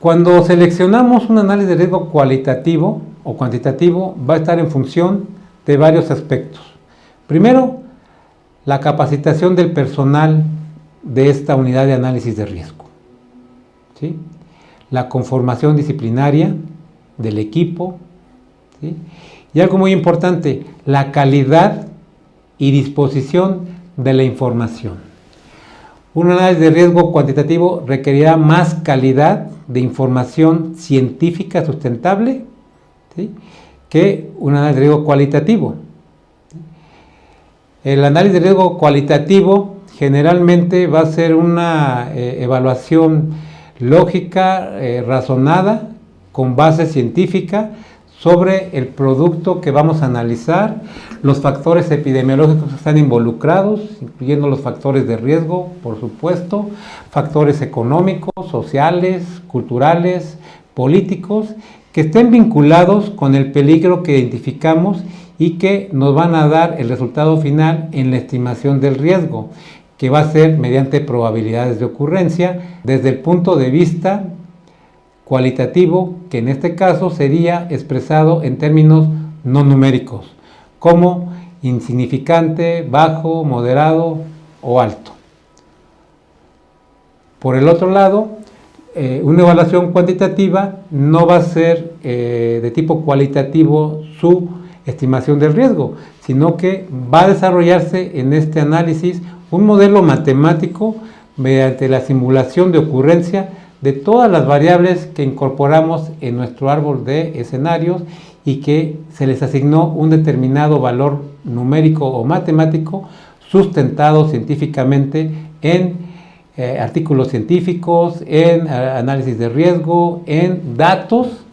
Cuando seleccionamos un análisis de riesgo cualitativo o cuantitativo, va a estar en función de varios aspectos. Primero, la capacitación del personal de esta unidad de análisis de riesgo, ¿sí? La conformación disciplinaria del equipo, ¿sí? Y algo muy importante, la calidad y disposición de la información. Un análisis de riesgo cuantitativo requerirá más calidad de información científica sustentable, ¿sí?, que un análisis de riesgo cualitativo. El análisis de riesgo cualitativo generalmente va a ser una evaluación lógica, razonada, con base científica, sobre el producto que vamos a analizar, los factores epidemiológicos que están involucrados, incluyendo los factores de riesgo, por supuesto, factores económicos, sociales, culturales, políticos, que estén vinculados con el peligro que identificamos y que nos van a dar el resultado final en la estimación del riesgo, que va a ser mediante probabilidades de ocurrencia desde el punto de vista cualitativo, que en este caso sería expresado en términos no numéricos, como insignificante, bajo, moderado o alto. Por el otro lado, una evaluación cuantitativa no va a ser de tipo cualitativo su estimación del riesgo, sino que va a desarrollarse en este análisis un modelo matemático mediante la simulación de ocurrencia de todas las variables que incorporamos en nuestro árbol de escenarios y que se les asignó un determinado valor numérico o matemático sustentado científicamente en artículos científicos, en análisis de riesgo, en datos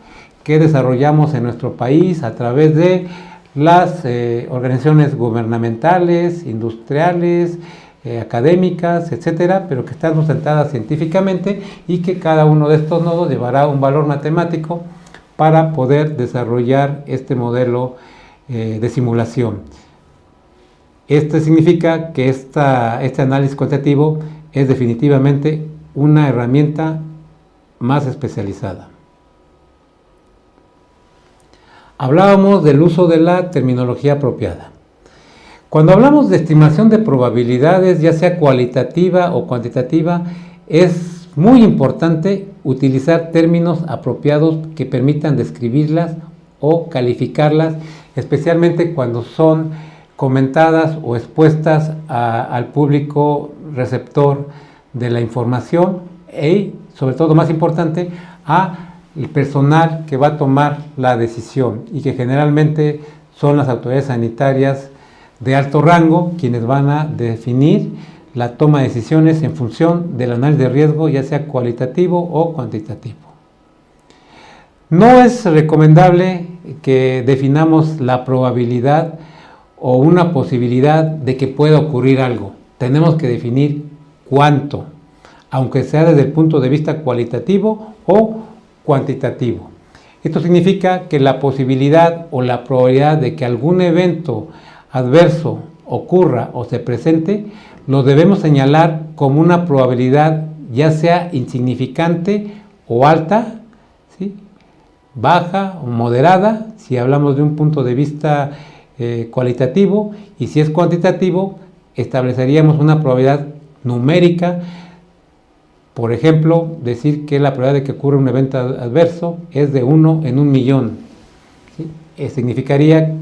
que desarrollamos en nuestro país a través de las organizaciones gubernamentales, industriales, académicas, etcétera, pero que están sustentadas científicamente y que cada uno de estos nodos llevará un valor matemático para poder desarrollar este modelo de simulación. Esto significa que este análisis cuantitativo es definitivamente una herramienta más especializada. Hablábamos del uso de la terminología apropiada. Cuando hablamos de estimación de probabilidades, ya sea cualitativa o cuantitativa, es muy importante utilizar términos apropiados que permitan describirlas o calificarlas, especialmente cuando son comentadas o expuestas al público receptor de la información y, sobre todo, más importante, al personal que va a tomar la decisión y que generalmente son las autoridades sanitarias de alto rango quienes van a definir la toma de decisiones en función del análisis de riesgo, ya sea cualitativo o cuantitativo. No es recomendable que definamos la probabilidad o una posibilidad de que pueda ocurrir algo. Tenemos que definir cuánto, aunque sea desde el punto de vista cualitativo o cuantitativo. Esto significa que la posibilidad o la probabilidad de que algún evento adverso ocurra o se presente, lo debemos señalar como una probabilidad ya sea insignificante o alta, ¿sí?, baja o moderada, si hablamos de un punto de vista cualitativo, y si es cuantitativo, estableceríamos una probabilidad numérica. Por ejemplo, decir que la probabilidad de que ocurra un evento adverso es de 1 en 1.000.000, ¿sí? Significaría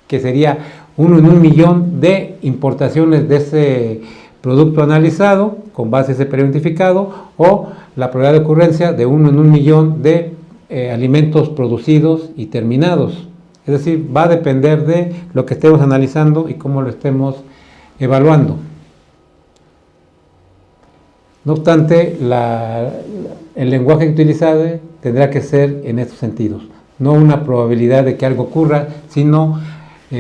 que sería 1 en 1.000.000 de importaciones de ese producto analizado con base a ese periodo identificado, o la probabilidad de ocurrencia de 1 en 1.000.000 de alimentos producidos y terminados. Es decir, va a depender de lo que estemos analizando y cómo lo estemos evaluando. No obstante, el lenguaje utilizado tendrá que ser en estos sentidos, no una probabilidad de que algo ocurra, sino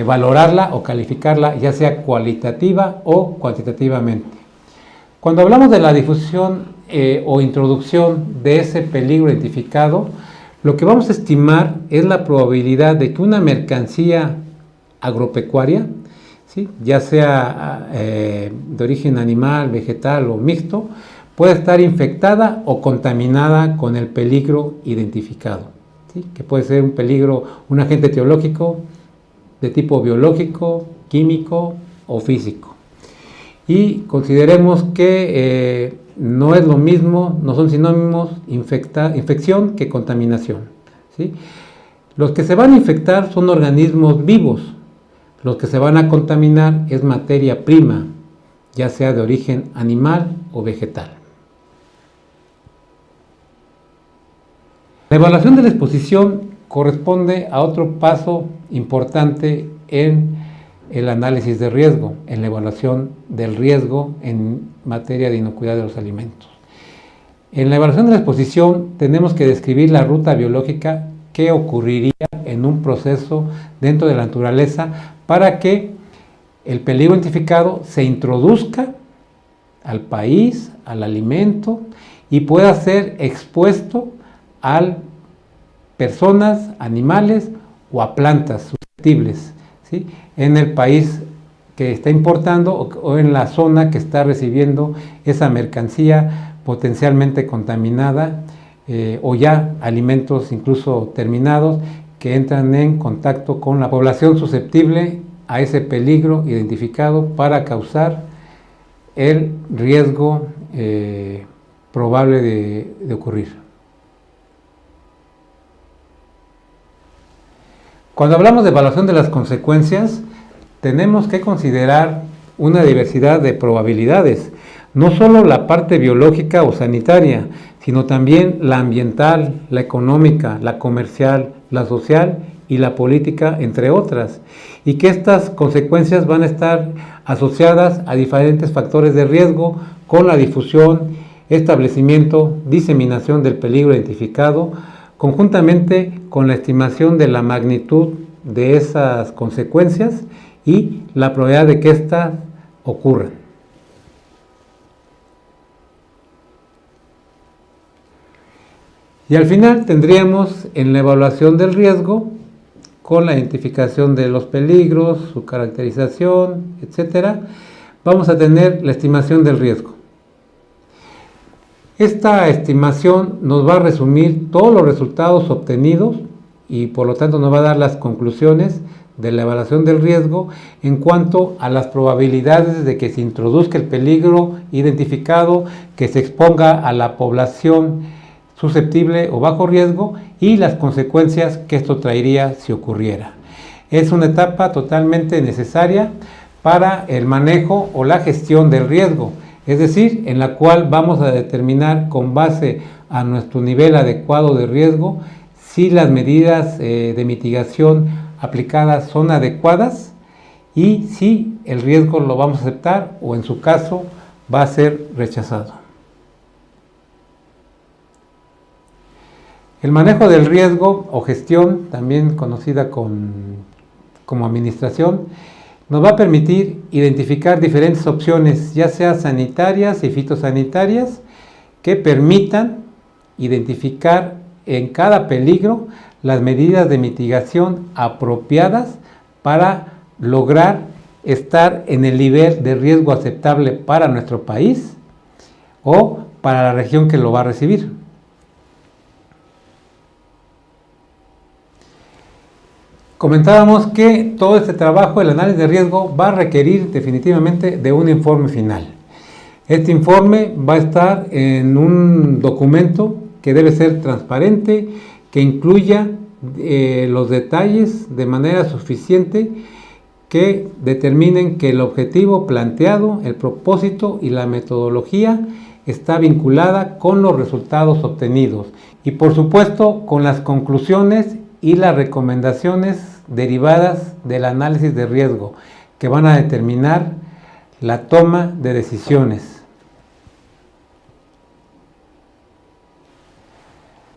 valorarla o calificarla, ya sea cualitativa o cuantitativamente. Cuando hablamos de la difusión o introducción de ese peligro identificado, lo que vamos a estimar es la probabilidad de que una mercancía agropecuaria, ¿sí?, ya sea de origen animal, vegetal o mixto, puede estar infectada o contaminada con el peligro identificado, ¿sí? Que puede ser un peligro, un agente etiológico de tipo biológico, químico o físico. Y consideremos que no es lo mismo, no son sinónimos infección que contaminación, ¿sí? Los que se van a infectar son organismos vivos, los que se van a contaminar es materia prima, ya sea de origen animal o vegetal. La evaluación de la exposición corresponde a otro paso importante en el análisis de riesgo, en la evaluación del riesgo en materia de inocuidad de los alimentos. En la evaluación de la exposición tenemos que describir la ruta biológica que ocurriría en un proceso dentro de la naturaleza para que el peligro identificado se introduzca al país, al alimento y pueda ser expuesto a personas, animales o a plantas susceptibles, ¿sí? En el país que está importando o en la zona que está recibiendo esa mercancía potencialmente contaminada o ya alimentos incluso terminados que entran en contacto con la población susceptible a ese peligro identificado para causar el riesgo probable de ocurrir. Cuando hablamos de evaluación de las consecuencias, tenemos que considerar una diversidad de probabilidades, no solo la parte biológica o sanitaria, sino también la ambiental, la económica, la comercial, la social y la política, entre otras, y que estas consecuencias van a estar asociadas a diferentes factores de riesgo con la difusión, establecimiento, diseminación del peligro identificado, conjuntamente con la estimación de la magnitud de esas consecuencias y la probabilidad de que éstas ocurran. Y al final tendríamos en la evaluación del riesgo, con la identificación de los peligros, su caracterización, etc., vamos a tener la estimación del riesgo. Esta estimación nos va a resumir todos los resultados obtenidos y por lo tanto nos va a dar las conclusiones de la evaluación del riesgo en cuanto a las probabilidades de que se introduzca el peligro identificado, que se exponga a la población susceptible o bajo riesgo y las consecuencias que esto traería si ocurriera. Es una etapa totalmente necesaria para el manejo o la gestión del riesgo, es decir, en la cual vamos a determinar con base a nuestro nivel adecuado de riesgo si las medidas de mitigación aplicadas son adecuadas y si el riesgo lo vamos a aceptar o en su caso va a ser rechazado. El manejo del riesgo o gestión, también conocida como administración, nos va a permitir identificar diferentes opciones, ya sea sanitarias y fitosanitarias, que permitan identificar en cada peligro las medidas de mitigación apropiadas para lograr estar en el nivel de riesgo aceptable para nuestro país o para la región que lo va a recibir. Comentábamos que todo este trabajo, el análisis de riesgo, va a requerir definitivamente de un informe final. Este informe va a estar en un documento que debe ser transparente, que incluya los detalles de manera suficiente que determinen que el objetivo planteado, el propósito y la metodología está vinculada con los resultados obtenidos y por supuesto con las conclusiones y las recomendaciones derivadas del análisis de riesgo que van a determinar la toma de decisiones.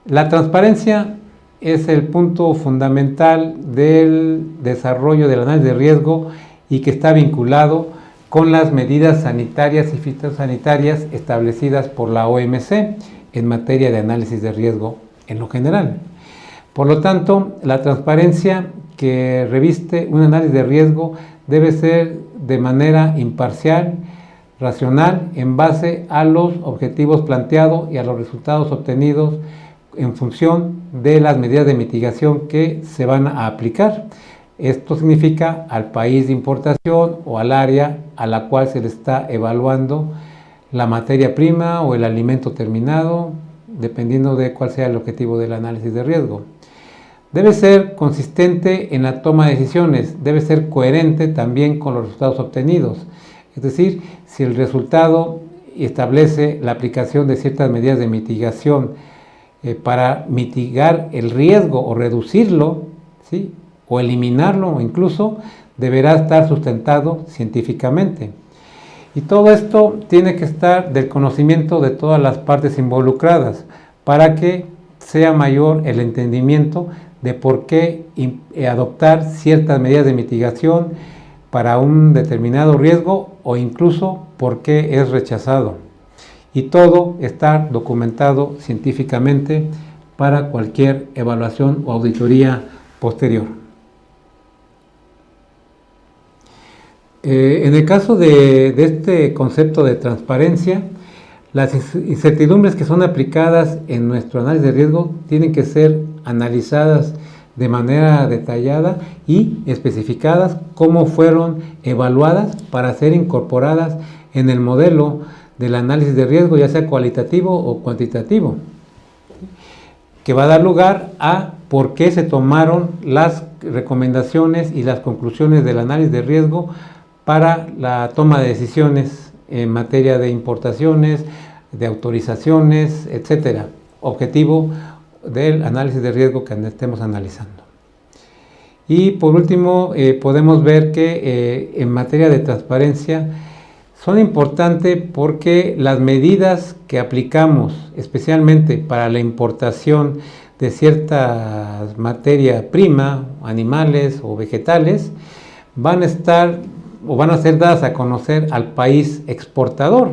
La transparencia es el punto fundamental del desarrollo del análisis de riesgo y que está vinculado con las medidas sanitarias y fitosanitarias establecidas por la OMC en materia de análisis de riesgo en lo general. Por lo tanto, la transparencia que reviste un análisis de riesgo debe ser de manera imparcial, racional en base a los objetivos planteados y a los resultados obtenidos en función de las medidas de mitigación que se van a aplicar. Esto significa al país de importación o al área a la cual se le está evaluando la materia prima o el alimento terminado, dependiendo de cuál sea el objetivo del análisis de riesgo. Debe ser consistente en la toma de decisiones, debe ser coherente también con los resultados obtenidos. Es decir, si el resultado establece la aplicación de ciertas medidas de mitigación para mitigar el riesgo o reducirlo, ¿sí?, o eliminarlo, o incluso deberá estar sustentado científicamente. Y todo esto tiene que estar del conocimiento de todas las partes involucradas para que sea mayor el entendimiento de por qué adoptar ciertas medidas de mitigación para un determinado riesgo o incluso por qué es rechazado. Y todo está documentado científicamente para cualquier evaluación o auditoría posterior. En el caso de este concepto de transparencia, las incertidumbres que son aplicadas en nuestro análisis de riesgo tienen que ser analizadas de manera detallada y especificadas cómo fueron evaluadas para ser incorporadas en el modelo del análisis de riesgo, ya sea cualitativo o cuantitativo, que va a dar lugar a por qué se tomaron las recomendaciones y las conclusiones del análisis de riesgo para la toma de decisiones en materia de importaciones, de autorizaciones, etcétera. Objetivo del análisis de riesgo que estemos analizando. Y por último, podemos ver que en materia de transparencia son importantes porque las medidas que aplicamos, especialmente para la importación de cierta materia prima, animales o vegetales, van a estar o van a ser dadas a conocer al país exportador,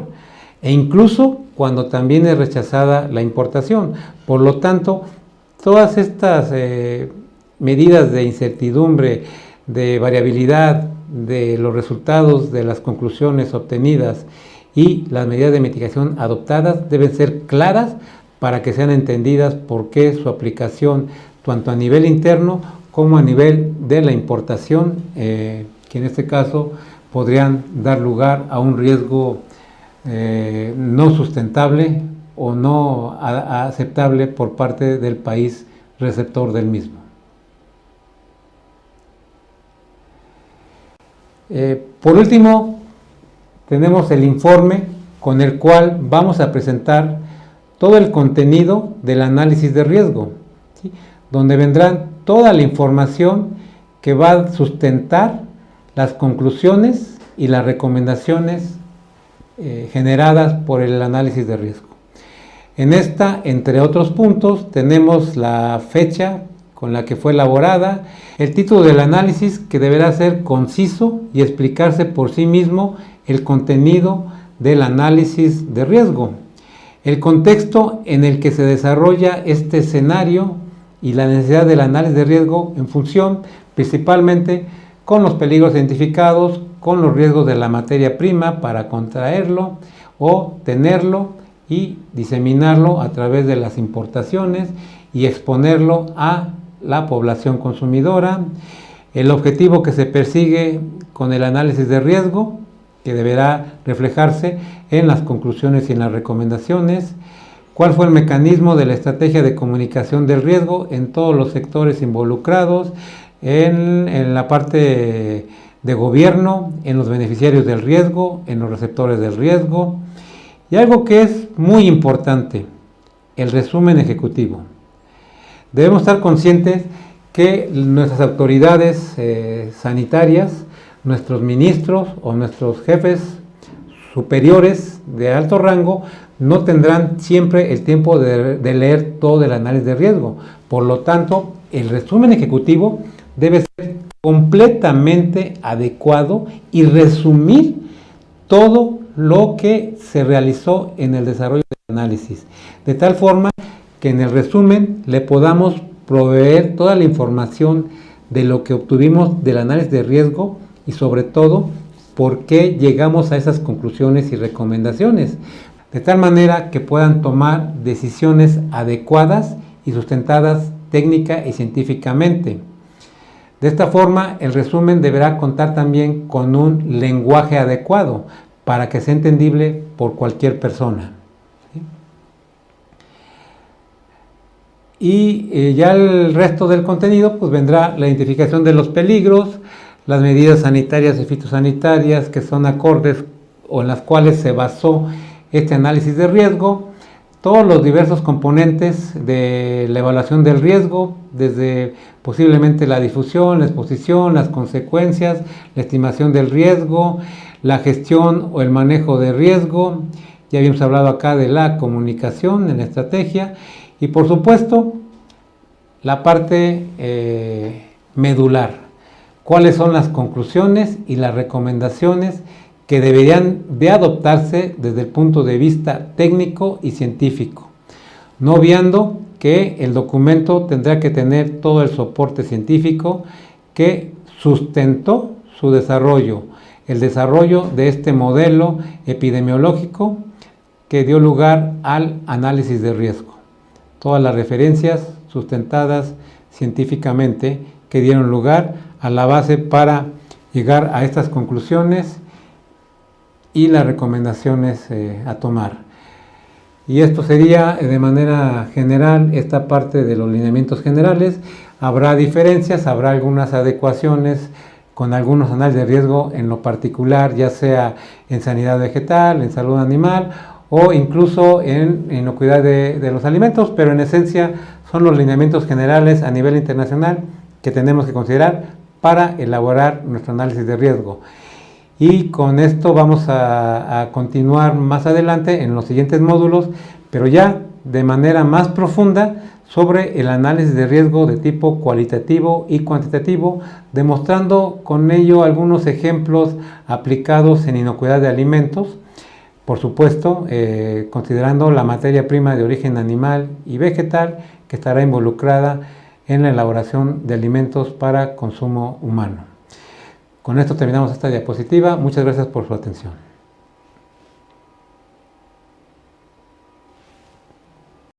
e incluso cuando también es rechazada la importación. Por lo tanto, todas estas medidas de incertidumbre, de variabilidad de los resultados de las conclusiones obtenidas y las medidas de mitigación adoptadas deben ser claras para que sean entendidas por qué su aplicación, tanto a nivel interno como a nivel de la importación, que en este caso podrían dar lugar a un riesgo no sustentable o no aceptable por parte del país receptor del mismo. Por último, tenemos el informe con el cual vamos a presentar todo el contenido del análisis de riesgo, ¿sí?, donde vendrán toda la información que va a sustentar las conclusiones y las recomendaciones generadas por el análisis de riesgo. En esta, entre otros puntos, tenemos la fecha con la que fue elaborada, el título del análisis, que deberá ser conciso y explicarse por sí mismo el contenido del análisis de riesgo, el contexto en el que se desarrolla este escenario y la necesidad del análisis de riesgo en función principalmente con los peligros identificados, con los riesgos de la materia prima para contraerlo o tenerlo y diseminarlo a través de las importaciones y exponerlo a la población consumidora, el objetivo que se persigue con el análisis de riesgo, que deberá reflejarse en las conclusiones y en las recomendaciones, cuál fue el mecanismo de la estrategia de comunicación del riesgo en todos los sectores involucrados, en la parte de gobierno, en los beneficiarios del riesgo, en los receptores del riesgo, y algo que es muy importante, el resumen ejecutivo. Debemos estar conscientes que nuestras autoridades sanitarias, nuestros ministros o nuestros jefes superiores de alto rango no tendrán siempre el tiempo de leer todo el análisis de riesgo. Por lo tanto, el resumen ejecutivo debe ser completamente adecuado y resumir todo lo que se realizó en el desarrollo del análisis, de tal forma que en el resumen le podamos proveer toda la información de lo que obtuvimos del análisis de riesgo y sobre todo por qué llegamos a esas conclusiones y recomendaciones, de tal manera que puedan tomar decisiones adecuadas y sustentadas técnica y científicamente. De esta forma, el resumen deberá contar también con un lenguaje adecuado para que sea entendible por cualquier persona. Y ya el resto del contenido pues vendrá la identificación de los peligros, las medidas sanitarias y fitosanitarias que son acordes o en las cuales se basó este análisis de riesgo, todos los diversos componentes de la evaluación del riesgo, desde posiblemente la difusión, la exposición, las consecuencias, la estimación del riesgo, la gestión o el manejo de riesgo. Ya habíamos hablado acá de la comunicación en la estrategia y por supuesto la parte medular. ¿Cuáles son las conclusiones y las recomendaciones que deberían de adoptarse desde el punto de vista técnico y científico? No obviando que el documento tendrá que tener todo el soporte científico que sustentó su desarrollo, el desarrollo de este modelo epidemiológico que dio lugar al análisis de riesgo. Todas las referencias sustentadas científicamente que dieron lugar a la base para llegar a estas conclusiones y las recomendaciones a tomar. Y esto sería de manera general esta parte de los lineamientos generales. Habrá diferencias, habrá algunas adecuaciones con algunos análisis de riesgo en lo particular, ya sea en sanidad vegetal, en salud animal o incluso en inocuidad de los alimentos, pero en esencia son los lineamientos generales a nivel internacional que tenemos que considerar para elaborar nuestro análisis de riesgo. Y con esto vamos a continuar más adelante en los siguientes módulos, pero ya de manera más profunda sobre el análisis de riesgo de tipo cualitativo y cuantitativo, demostrando con ello algunos ejemplos aplicados en inocuidad de alimentos, por supuesto, considerando la materia prima de origen animal y vegetal que estará involucrada en la elaboración de alimentos para consumo humano. Con esto terminamos esta diapositiva. Muchas gracias por su atención.